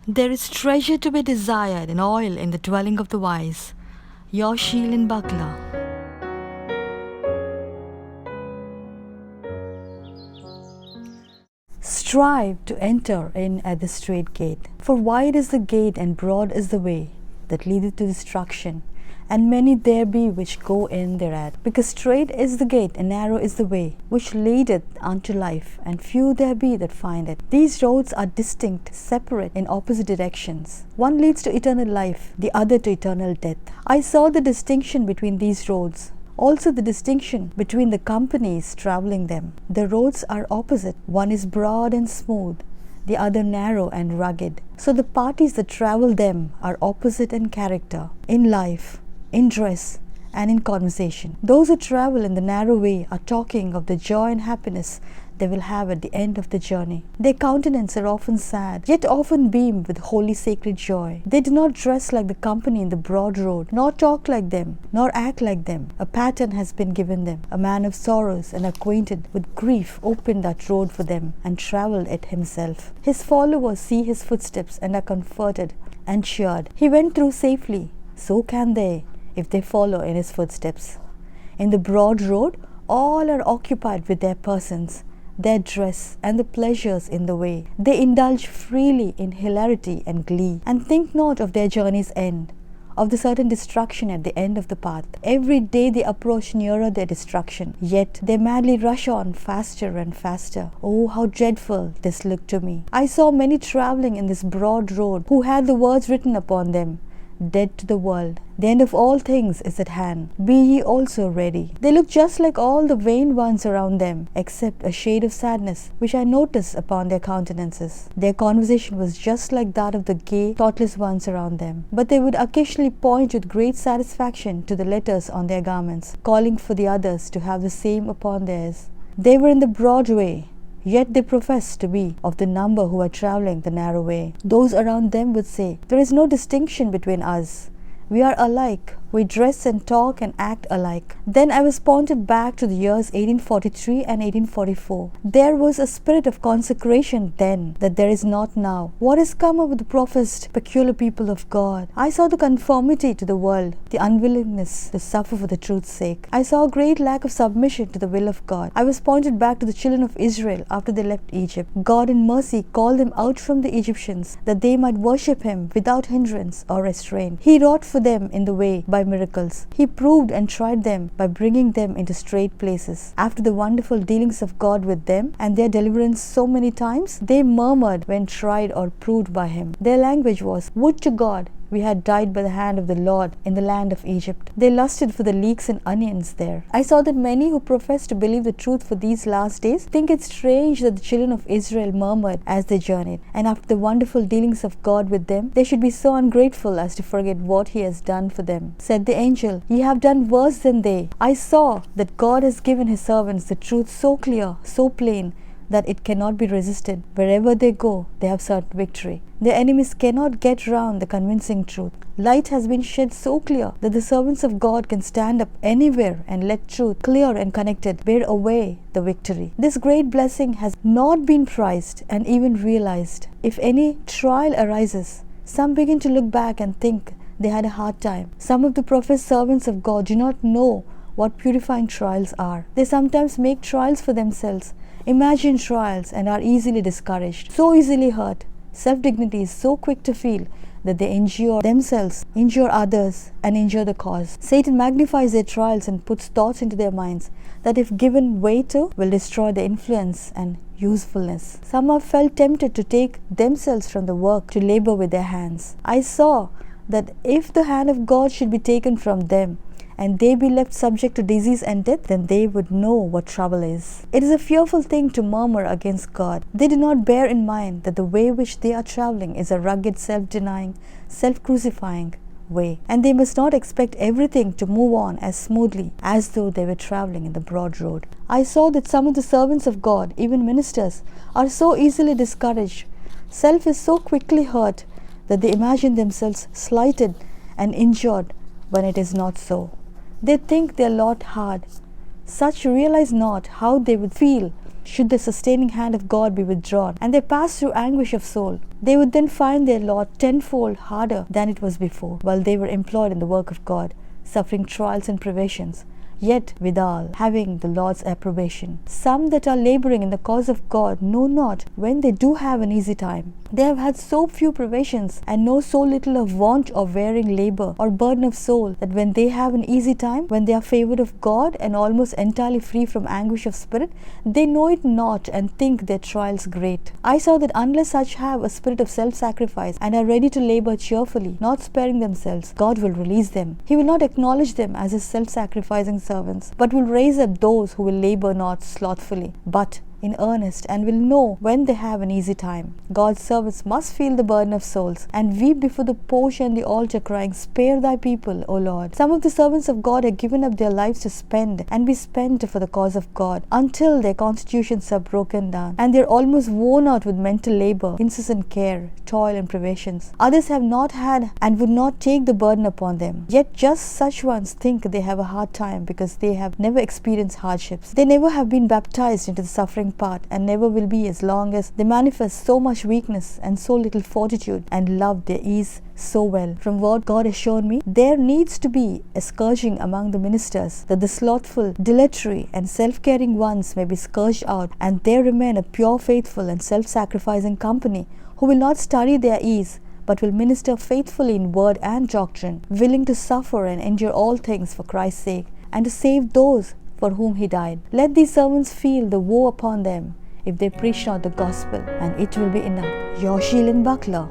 There is treasure to be desired and oil in the dwelling of the wise, your shield and buckler. Strive to enter in at the strait gate. For wide is the gate and broad is the way that leadeth to destruction, and many there be which go in thereat. Because strait is the gate and narrow is the way which leadeth unto life, and few there be that find it. These roads are distinct, separate in opposite directions. One leads to eternal life, the other to eternal death. I saw the distinction between these roads, also the distinction between the companies traveling them. The roads are opposite. One is broad and smooth, the other narrow and rugged. So the parties that travel them are opposite in character, in life, in dress, and in conversation. Those who travel in the narrow way are talking of the joy and happiness they will have at the end of the journey. Their countenances are often sad, yet often beam with holy sacred joy. They do not dress like the company in the broad road, nor talk like them, nor act like them. A pattern has been given them. A man of sorrows and acquainted with grief opened that road for them and travelled it himself. His followers see his footsteps and are comforted and cheered. He went through safely, so can they, if they follow in his footsteps. In the broad road, all are occupied with their persons, their dress, and the pleasures in the way. They indulge freely in hilarity and glee, and think not of their journey's end, of the certain destruction at the end of the path. Every day they approach nearer their destruction, yet they madly rush on faster and faster. Oh, how dreadful this looked to me! I saw many travelling in this broad road who had the words written upon them, dead to the world. The end of all things is at hand. Be ye also ready. They look just like all the vain ones around them, except a shade of sadness, which I noticed upon their countenances. Their conversation was just like that of the gay, thoughtless ones around them. But they would occasionally point with great satisfaction to the letters on their garments, calling for the others to have the same upon theirs. They were in the broad way, yet they profess to be of the number who are travelling the narrow way. Those around them would say, there is no distinction between us. We are alike. We dress and talk and act alike. Then I was pointed back to the years 1843 and 1844. There was a spirit of consecration then that there is not now. What is come over the professed peculiar people of God? I saw the conformity to the world, the unwillingness to suffer for the truth's sake. I saw a great lack of submission to the will of God. I was pointed back to the children of Israel after they left Egypt. God in mercy called them out from the Egyptians that they might worship Him without hindrance or restraint. He wrought for them in the way by miracles. He proved and tried them by bringing them into straight places. After the wonderful dealings of God with them and their deliverance so many times, they murmured when tried or proved by Him. Their language was, would to God we had died by the hand of the Lord in the land of Egypt. They lusted for the leeks and onions there. I saw that many who profess to believe the truth for these last days think it strange that the children of Israel murmured as they journeyed, and after the wonderful dealings of God with them, they should be so ungrateful as to forget what He has done for them. Said the angel, ye have done worse than they. I saw that God has given His servants the truth so clear, so plain, that it cannot be resisted. Wherever they go, they have certain victory. Their enemies cannot get round the convincing truth. Light has been shed so clear that the servants of God can stand up anywhere and let truth, clear and connected, bear away the victory. This great blessing has not been prized and even realized. If any trial arises, some begin to look back and think they had a hard time. Some of the professed servants of God do not know what purifying trials are. They sometimes make trials for themselves, imagine trials, and are easily discouraged, so easily hurt. Self-dignity is so quick to feel that they injure themselves, injure others, and injure the cause. Satan magnifies their trials and puts thoughts into their minds that, if given way to, will destroy their influence and usefulness. Some have felt tempted to take themselves from the work to labor with their hands. I saw that if the hand of God should be taken from them, and they be left subject to disease and death, then they would know what trouble is. It is a fearful thing to murmur against God. They do not bear in mind that the way which they are travelling is a rugged, self-denying, self-crucifying way, and they must not expect everything to move on as smoothly as though they were travelling in the broad road. I saw that some of the servants of God, even ministers, are so easily discouraged. Self is so quickly hurt that they imagine themselves slighted and injured when it is not so. They think their lot hard. Such realize not how they would feel should the sustaining hand of God be withdrawn, and they pass through anguish of soul, they would then find their lot tenfold harder than it was before, while they were employed in the work of God, suffering trials and privations, yet withal having the Lord's approbation. Some that are laboring in the cause of God know not when they do have an easy time. They have had so few privations, and know so little of want or wearing labor or burden of soul, that when they have an easy time, when they are favored of God and almost entirely free from anguish of spirit, they know it not and think their trials great. I saw that unless such have a spirit of self-sacrifice and are ready to labor cheerfully, not sparing themselves, God will release them. He will not acknowledge them as his self-sacrificing servants, but will raise up those who will labor not slothfully, but in earnest, and will know when they have an easy time. God's servants must feel the burden of souls and weep before the porch and the altar, crying, "Spare thy people, O Lord." Some of the servants of God have given up their lives to spend and be spent for the cause of God, until their constitutions are broken down and they are almost worn out with mental labor, incessant care, toil and privations. Others have not had and would not take the burden upon them. Yet just such ones think they have a hard time because they have never experienced hardships. They never have been baptized into the suffering part, and never will be as long as they manifest so much weakness and so little fortitude and love their ease so well. From what God has shown me, there needs to be a scourging among the ministers, that the slothful, dilatory and self-caring ones may be scourged out, and there remain a pure, faithful and self-sacrificing company, who will not study their ease, but will minister faithfully in word and doctrine, willing to suffer and endure all things for Christ's sake, and to save those for whom he died. Let these servants feel the woe upon them if they preach not the gospel, and it will be enough. Your shield and buckler.